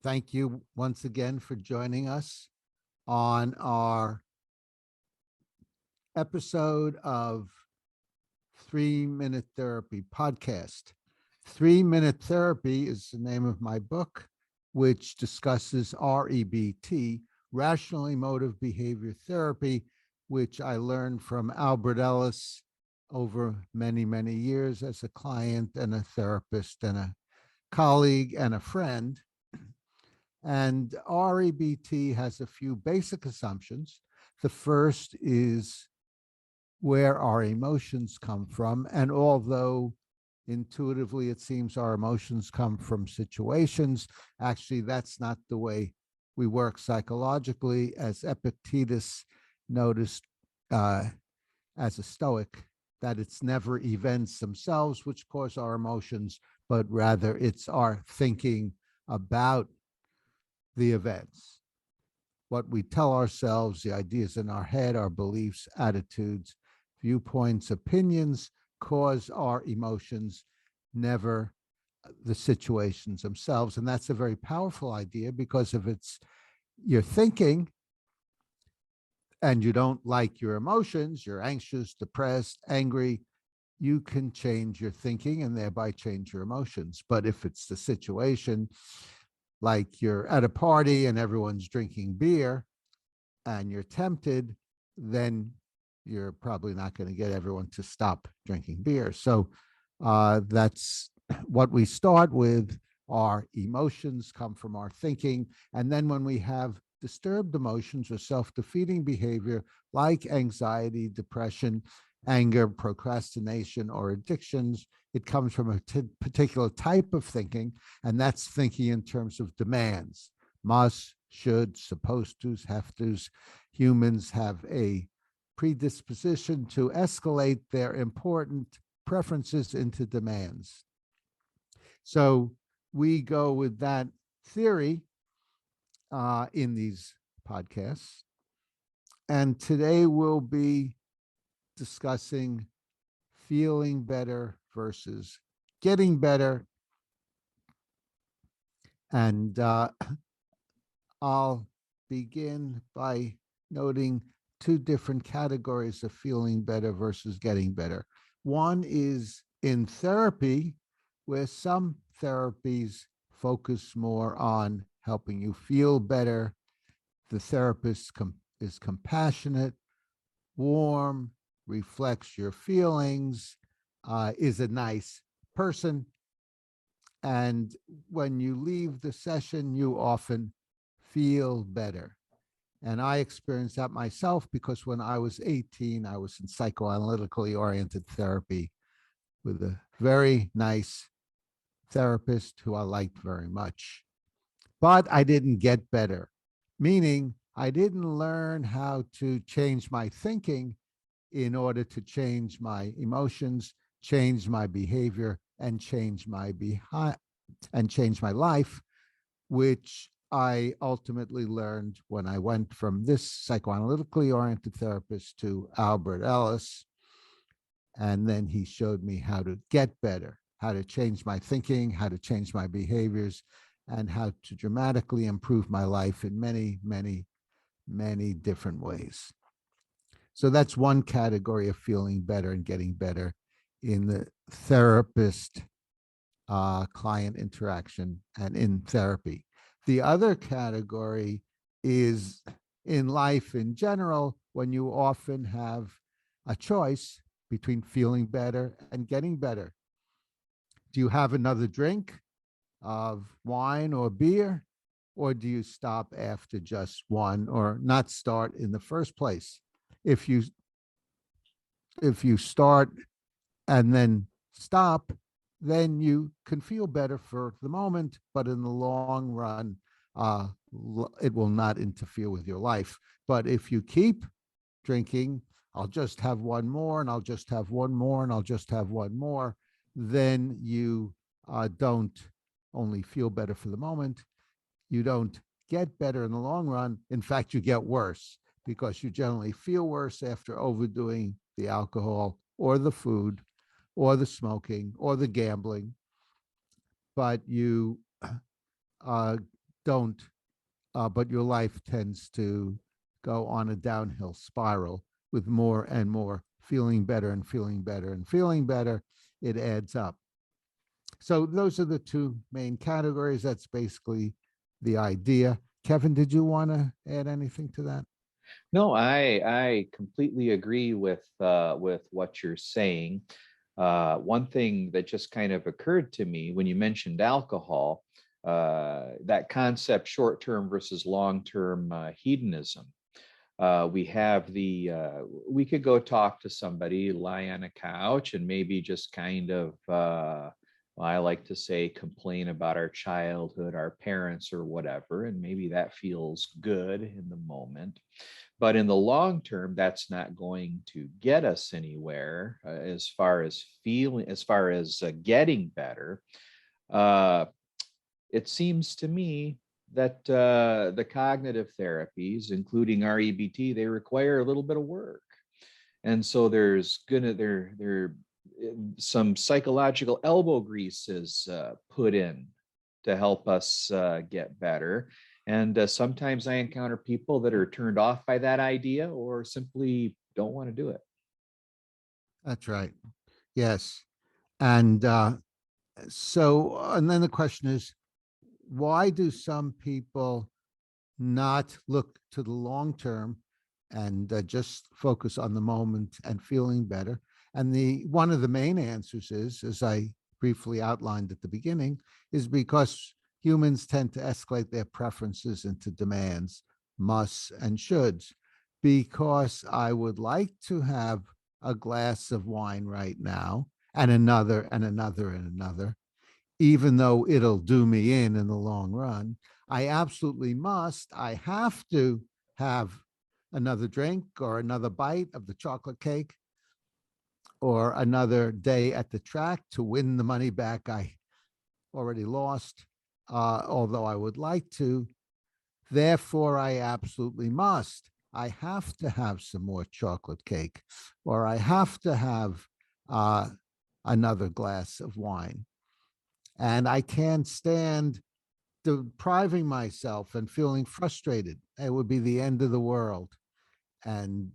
Thank you once again for joining us on our episode of 3 Minute Therapy podcast. 3 Minute Therapy is the name of my book, which discusses REBT, Rational Emotive Behavior Therapy, which I learned from Albert Ellis over many, many years as a client and a therapist and a colleague and a friend. And REBT has a few basic assumptions. The first is where our emotions come from. And although intuitively it seems our emotions come from situations, actually, that's not the way we work psychologically, as Epictetus noticed as a Stoic, that it's never events themselves which cause our emotions, but rather it's our thinking about the events, what we tell ourselves, the ideas in our head, our beliefs, attitudes, viewpoints, opinions cause our emotions, never the situations themselves. And that's a very powerful idea, because if it's you're thinking and you don't like your emotions, you're anxious, depressed, angry, you can change your thinking and thereby change your emotions. But if it's the situation, like you're at a party and everyone's drinking beer and you're tempted, then you're probably not going to get everyone to stop drinking beer. So that's what we start with. Our emotions come from our thinking. And then when we have disturbed emotions or self-defeating behavior like anxiety, depression, anger, procrastination, or addictions, it comes from a particular type of thinking, and that's thinking in terms of demands. Must, should, supposed to, have to's. Humans have a predisposition to escalate their important preferences into demands. So we go with that theory in these podcasts. And today we'll be discussing feeling better versus getting better. And I'll begin by noting two different categories of feeling better versus getting better. One is in therapy, where some therapies focus more on helping you feel better. The therapist is compassionate, warm, reflects your feelings, is a nice person. And when you leave the session, you often feel better. And I experienced that myself, because when I was 18, I was in psychoanalytically oriented therapy with a very nice therapist who I liked very much. But I didn't get better, meaning I didn't learn how to change my thinking in order to change my emotions, change my behavior, and change my life, which I ultimately learned when I went from this psychoanalytically oriented therapist to Albert Ellis. And then he showed me how to get better, how to change my thinking, how to change my behaviors, and how to dramatically improve my life in many, many, many different ways. So that's one category of feeling better and getting better in the therapist client interaction and in therapy. The other category is in life in general, when you often have a choice between feeling better and getting better. Do you have another drink of wine or beer, or do you stop after just one, or not start in the first place? If you start and then stop, then you can feel better for the moment, but in the long run, it will not interfere with your life. But if you keep drinking, I'll just have one more, and I'll just have one more, and I'll just have one more, then you don't only feel better for the moment, you don't get better in the long run. In fact, you get worse, because you generally feel worse after overdoing the alcohol or the food or the smoking or the gambling, but you don't, but your life tends to go on a downhill spiral with more and more feeling better and feeling better and feeling better. It adds up. So those are the two main categories. That's basically the idea. Kevin, did you want to add anything to that? No, I completely agree with what you're saying. One thing that just kind of occurred to me when you mentioned alcohol, that concept, short-term versus long-term hedonism. We have we could go talk to somebody, lie on a couch, and maybe just kind of, I like to say, complain about our childhood, our parents, or whatever, and maybe that feels good in the moment. But in the long term, that's not going to get us anywhere as far as feeling, as far as getting better. Uh, it seems to me that the cognitive therapies, including REBT, they require a little bit of work. And so there's gonna there some psychological elbow grease is put in to help us get better. And sometimes I encounter people that are turned off by that idea or simply don't want to do it. That's right. Yes. And and then the question is, why do some people not look to the long term and just focus on the moment and feeling better? And the one of the main answers is, as I briefly outlined at the beginning, is because humans tend to escalate their preferences into demands, musts, and shoulds. Because I would like to have a glass of wine right now, and another, and another, and another, even though it'll do me in the long run. I absolutely must. I have to have another drink or another bite of the chocolate cake or another day at the track to win the money back I already lost, although I would like to. Therefore, I absolutely must. I have to have some more chocolate cake, or I have to have uh, another glass of wine. And I can't stand depriving myself and feeling frustrated. It would be the end of the world. And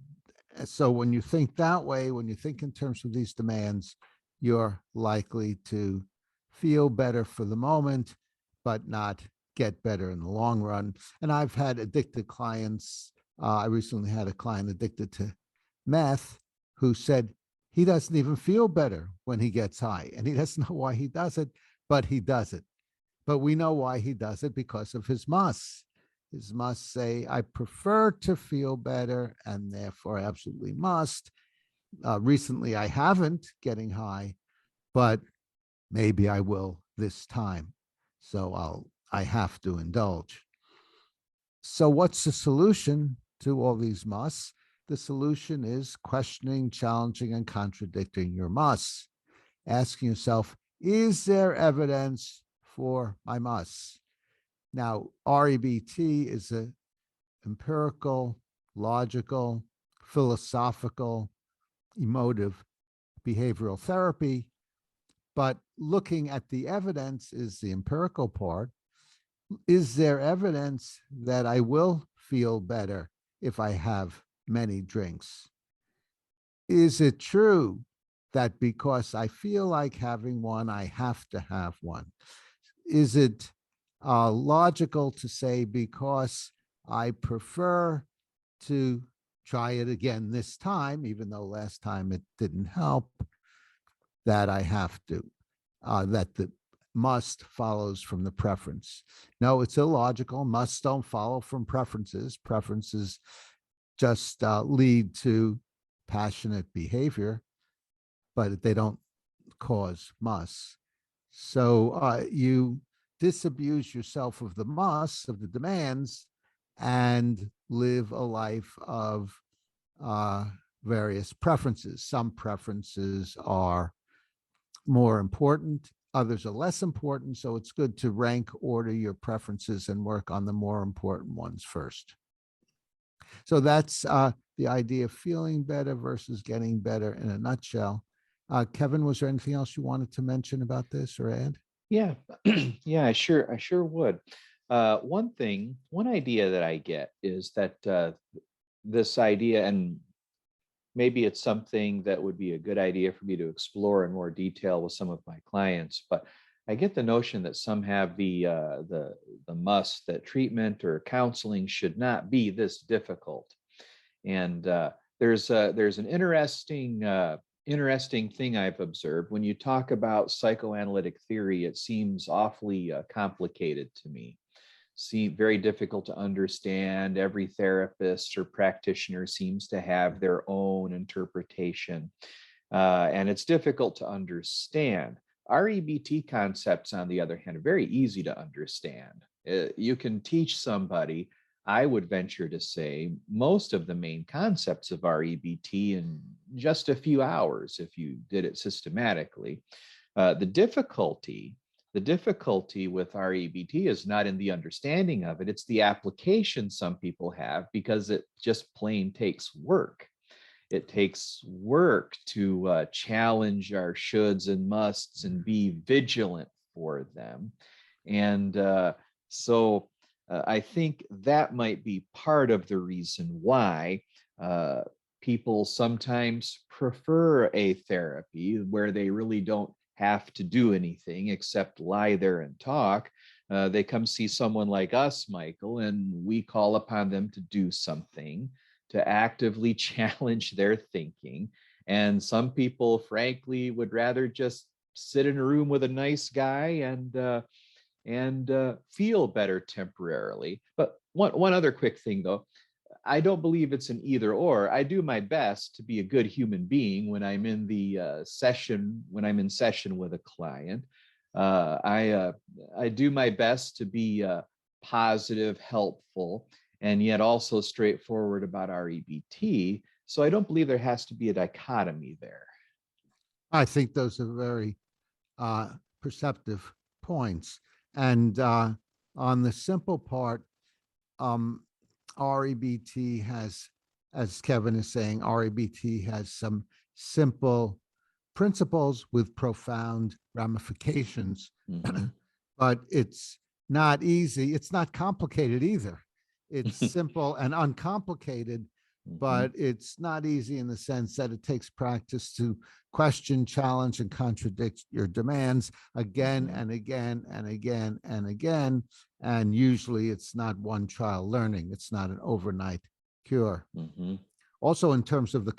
so when you think that way, when you think in terms of these demands, you're likely to feel better for the moment, but not get better in the long run. And I've had addicted clients. I recently had a client addicted to meth who said he doesn't even feel better when he gets high, and he doesn't know why he does it, but he does it. But we know why he does it, because of his musts. His musts say, I prefer to feel better, and therefore I absolutely must. Recently, I haven't getting high, but maybe I will this time. So I have to indulge. So what's the solution to all these musts? The solution is questioning, challenging, and contradicting your musts. Asking yourself, is there evidence for my musts? Now, REBT is an empirical, logical, philosophical, emotive behavioral therapy, but looking at the evidence is the empirical part. Is there evidence that I will feel better if I have many drinks? Is it true that because I feel like having one, I have to have one? Is it logical to say because I prefer to try it again this time, even though last time it didn't help, that I have to, that the must follows from the preference? No, it's illogical. Musts don't follow from preferences. Preferences just lead to passionate behavior, but they don't cause musts. So you disabuse yourself of the musts, of the demands, and live a life of uh, various preferences. Some preferences are more important, others are less important. So it's good to rank order your preferences and work on the more important ones first. So that's the idea of feeling better versus getting better in a nutshell. Kevin, was there anything else you wanted to mention about this or add? Yeah, yeah, I sure would. One idea that I get is that this idea, and maybe it's something that would be a good idea for me to explore in more detail with some of my clients, but I get the notion that some have the must that treatment or counseling should not be this difficult. And there's an interesting thing I've observed. When you talk about psychoanalytic theory, it seems awfully complicated to me. Seem very difficult to understand. Every therapist or practitioner seems to have their own interpretation, and it's difficult to understand. REBT concepts, on the other hand, are very easy to understand. You can teach somebody, I would venture to say, most of the main concepts of REBT in just a few hours if you did it systematically. The difficulty with REBT is not in the understanding of it, it's the application some people have, because it just plain takes work. It takes work to challenge our shoulds and musts and be vigilant for them. And I think that might be part of the reason why people sometimes prefer a therapy where they really don't have to do anything except lie there and talk. They come see someone like us, Michael, and we call upon them to do something, to actively challenge their thinking. And some people, frankly, would rather just sit in a room with a nice guy and feel better temporarily. But one other quick thing, though. I don't believe it's an either or. I do my best to be a good human being when I'm in the session, when I'm in session with a client. I do my best to be positive, helpful, and yet also straightforward about REBT. So I don't believe there has to be a dichotomy there. I think those are very perceptive points. And on the simple part, um, REBT has, as Kevin is saying, REBT has some simple principles with profound ramifications, Mm-hmm. but it's not easy. It's not complicated either. It's simple and uncomplicated, Mm-hmm. but it's not easy in the sense that it takes practice to question, challenge, and contradict your demands again Mm-hmm. and again and again and again. And usually it's not one trial learning, it's not an overnight cure. Mm-hmm. Also, in terms of the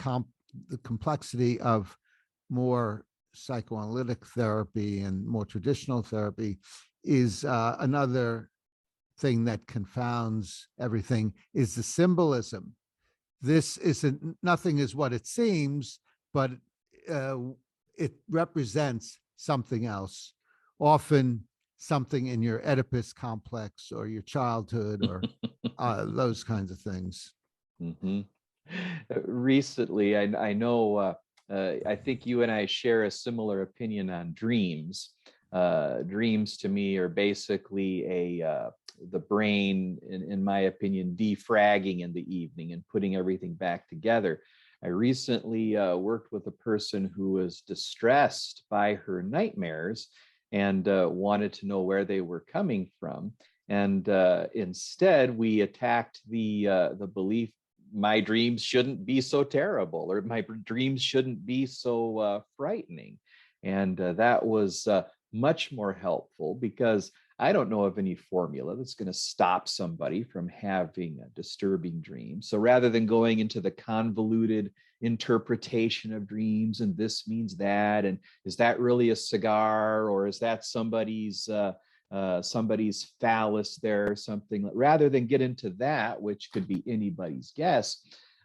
complexity of more psychoanalytic therapy and more traditional therapy, is another thing that confounds everything, is the symbolism. This isn't, nothing is what it seems, but uh, it represents something else, often something in your Oedipus complex or your childhood or those kinds of things. Mm-hmm. Recently, I know, I think you and I share a similar opinion on dreams. Dreams to me are basically the brain, in my opinion, defragging in the evening and putting everything back together. I recently worked with a person who was distressed by her nightmares and wanted to know where they were coming from. And instead, we attacked the belief my dreams shouldn't be so terrible, or my dreams shouldn't be so frightening. And that was much more helpful, because I don't know of any formula that's going to stop somebody from having a disturbing dream. So rather than going into the convoluted interpretation of dreams, and this means that, and is that really a cigar, or is that somebody's phallus there or something, rather than get into that, which could be anybody's guess.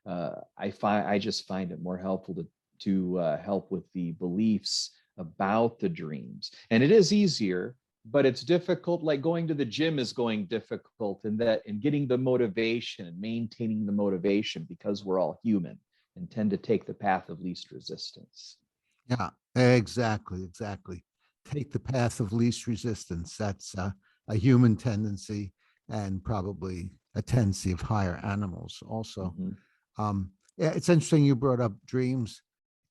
I just find it more helpful to help with the beliefs about the dreams. And it is easier, but it's difficult. Like going to the gym is going difficult, and getting the motivation and maintaining the motivation, because we're all human and tend to take the path of least resistance. Yeah, exactly. Take the path of least resistance. That's a human tendency, and probably a tendency of higher animals also. Mm-hmm. Yeah, it's interesting you brought up dreams,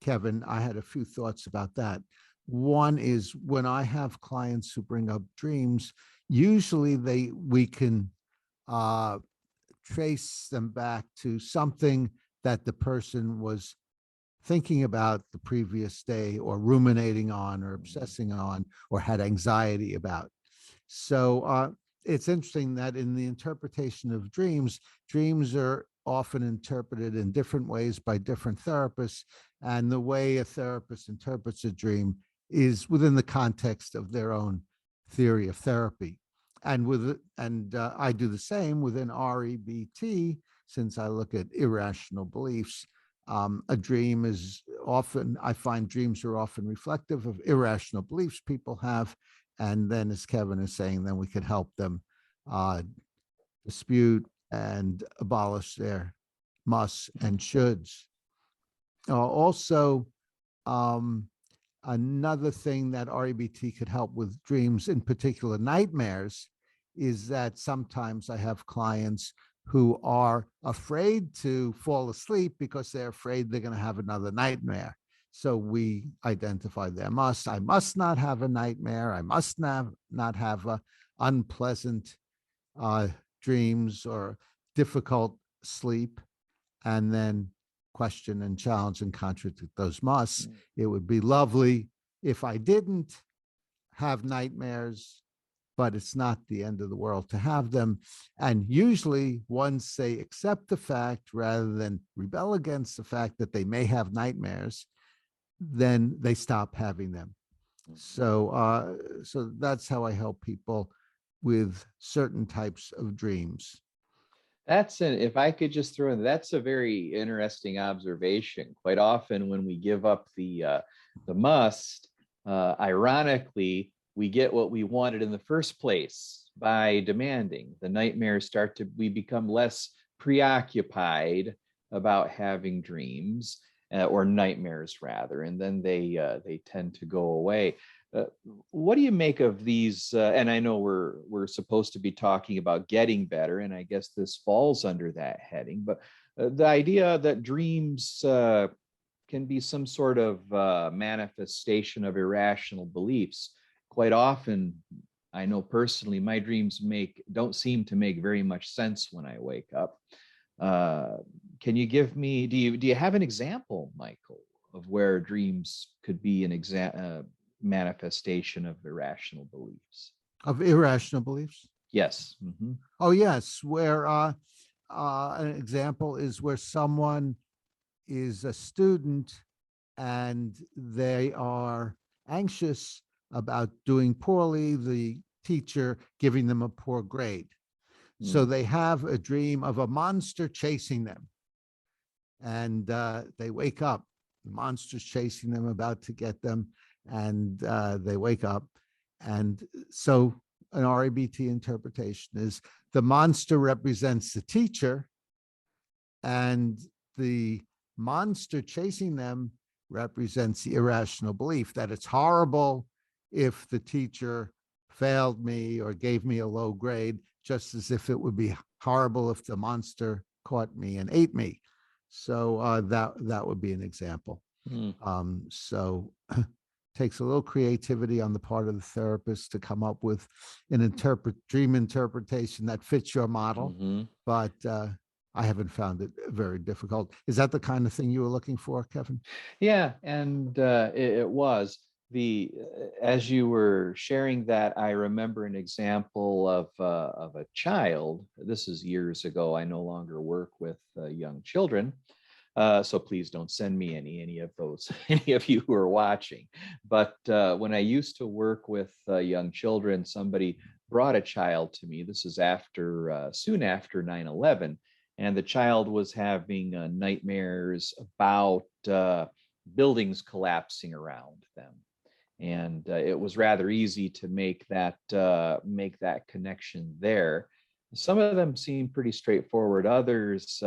Kevin. I had a few thoughts about that. One is when I have clients who bring up dreams, usually we can uh, trace them back to something that the person was thinking about the previous day or ruminating on or Mhm. obsessing on or had anxiety about. So it's interesting that in the interpretation of dreams, dreams are often interpreted in different ways by different therapists. And the way a therapist interprets a dream is within the context of their own theory of therapy. And I do the same within REBT, since I look at irrational beliefs. A dream is often, I find dreams are often reflective of irrational beliefs people have. And then, as Kevin is saying, then we could help them uh, dispute and abolish their musts and shoulds. Also, um, another thing that REBT could help with dreams, in particular nightmares, is that sometimes I have clients who are afraid to fall asleep because they're afraid they're going to have another nightmare. So we identify their must. I must not have a nightmare. I must not have unpleasant uh, dreams or difficult sleep, and then question and challenge and contradict those musts. Mm. It would be lovely if I didn't have nightmares, but it's not the end of the world to have them. And usually, once they accept the fact rather than rebel against the fact that they may have nightmares, then they stop having them. Mhm. So that's how I help people with certain types of dreams. That's an, if I could just throw in, that's a very interesting observation. Quite often, when we give up the must, ironically, we get what we wanted in the first place by demanding. The nightmares start to, we become less preoccupied about having dreams or nightmares rather, and then they tend to go away. Uh, what do you make of these? And I know we're supposed to be talking about getting better, and I guess this falls under that heading. But the idea that dreams can be some sort of manifestation of irrational beliefs. Quite often, I know personally, my dreams make don't seem to make very much sense when I wake up. Uh, can you give me? Do you have an example, Michael, of where dreams could be an manifestation of irrational beliefs? Of irrational beliefs? Yes. Hmm. Oh, yes. Where an example is where someone is a student and they are anxious about doing poorly, the teacher giving them a poor grade. So Mm. they have a dream of a monster chasing them, and they wake up. The monster's chasing them, about to get them, and they wake up. And so, an REBT interpretation is the monster represents the teacher, and the monster chasing them represents the irrational belief that it's horrible if the teacher failed me or gave me a low grade, just as if it would be horrible if the monster caught me and ate me. So that would be an example. Mm. So takes a little creativity on the part of the therapist to come up with an dream interpretation that fits your model, Hmm. but I haven't found it very difficult. Is that the kind of thing you were looking for, Kevin? Yeah, and it was the as you were sharing that, I remember an example of a child. This is years ago. I no longer work with young children, so please don't send me any of those any of you who are watching. But when I used to work with young children, somebody brought a child to me. This is after soon after 9/11, and the child was having nightmares about buildings collapsing around them, and it was rather easy to make that connection there. Some of them seem pretty straightforward. Others,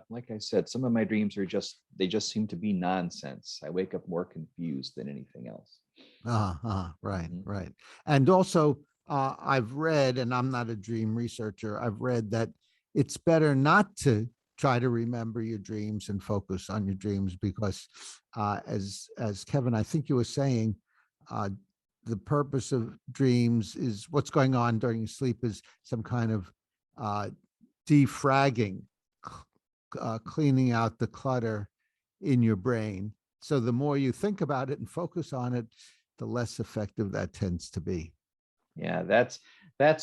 like I said, some of my dreams are just they just seem to be nonsense. I wake up more confused than anything else. Right, Mhm. right. And also, I've read, and I'm not a dream researcher, I've read that it's better not to try to remember your dreams and focus on your dreams because, as Kevin, I think you were saying, uh, the purpose of dreams is what's going on during sleep is some kind of uh, defragging, cleaning out the clutter in your brain. So the more you think about it and focus on it, the less effective that tends to be. Yeah, that's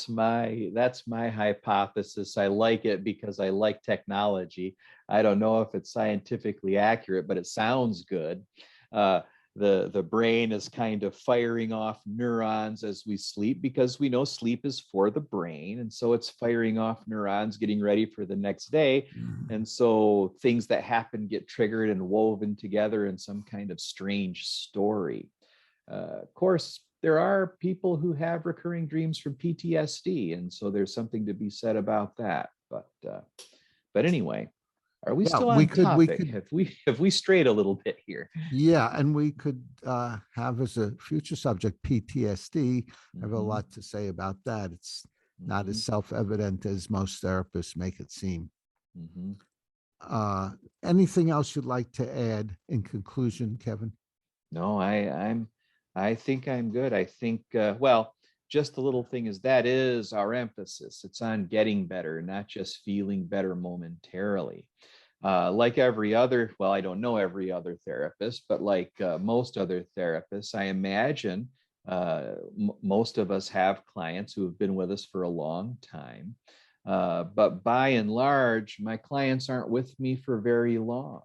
my hypothesis. I like it because I like technology. I don't know if it's scientifically accurate, but it sounds good. Uh, the brain is kind of firing off neurons as we sleep because we know sleep is for the brain, and so it's firing off neurons, getting ready for the next day. And so things that happen get triggered and woven together in some kind of strange story. Of course, there are people who have recurring dreams from PTSD, and so there's something to be said about that. But anyway, are we Yeah, still we on could, we topic? could, Have we strayed a little bit here? yeah, and we could have as a future subject PTSD. I have a Mhm, lot to say about that. It's not as mhm, self-evident as most therapists make it seem. mhm. Uh, Anything else you'd like to add in conclusion, Kevin? No, I think I'm good. I think well, just the little thing is that is our emphasis. It's on getting better, not just feeling better momentarily. Like every other, well, I don't know every other therapist, but like most other therapists, I imagine most of us have clients who have been with us for a long time. But by and large, my clients aren't with me for very long,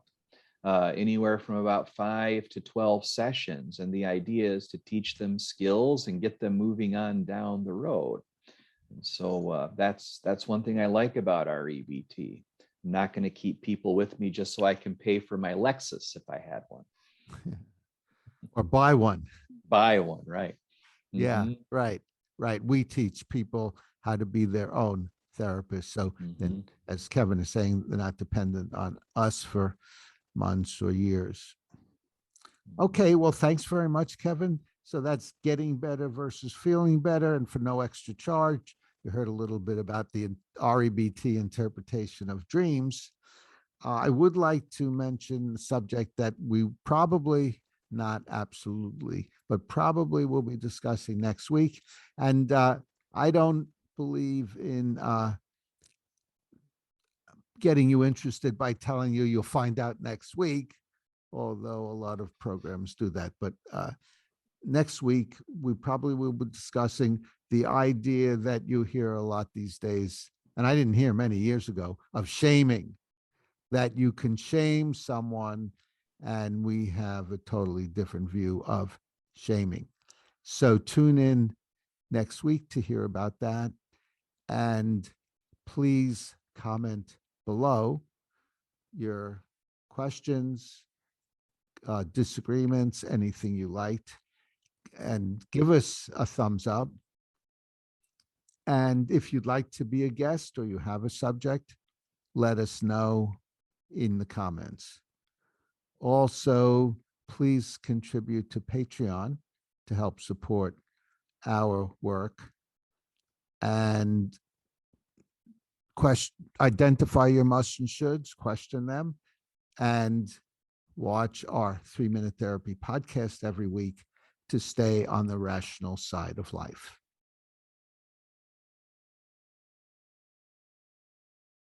anywhere from about 5 to 12 sessions. And the idea is to teach them skills and get them moving on down the road. And so that's one thing I like about REBT. I'm not going to keep people with me just so I can pay for my Lexus if I had one. Or buy one? Buy one, right? Yeah, Mm-hmm. right, right. We teach people how to be their own therapist. So then, Mm-hmm. as Kevin is saying, they're not dependent on us for months or years. Mm-hmm. Okay, well, thanks very much, Kevin. So that's getting better versus feeling better, and for no extra charge. You heard a little bit about the REBT interpretation of dreams. I would like to mention the subject that we probably, not absolutely, but probably will be discussing next week. And I don't believe in getting you interested by telling you you'll find out next week, although a lot of programs do that. But next week, we probably will be discussing the idea that you hear a lot these days, and I didn't hear many years ago, of shaming, that you can shame someone, and we have a totally different view of shaming. So tune in next week to hear about that. And please comment below your questions, disagreements, anything you liked, and give us a thumbs up. And if you'd like to be a guest or you have a subject, let us know in the comments. Also, please contribute to Patreon to help support our work, and identify your musts and shoulds, question them, and watch our 3 Minute Therapy podcast every week to stay on the rational side of life.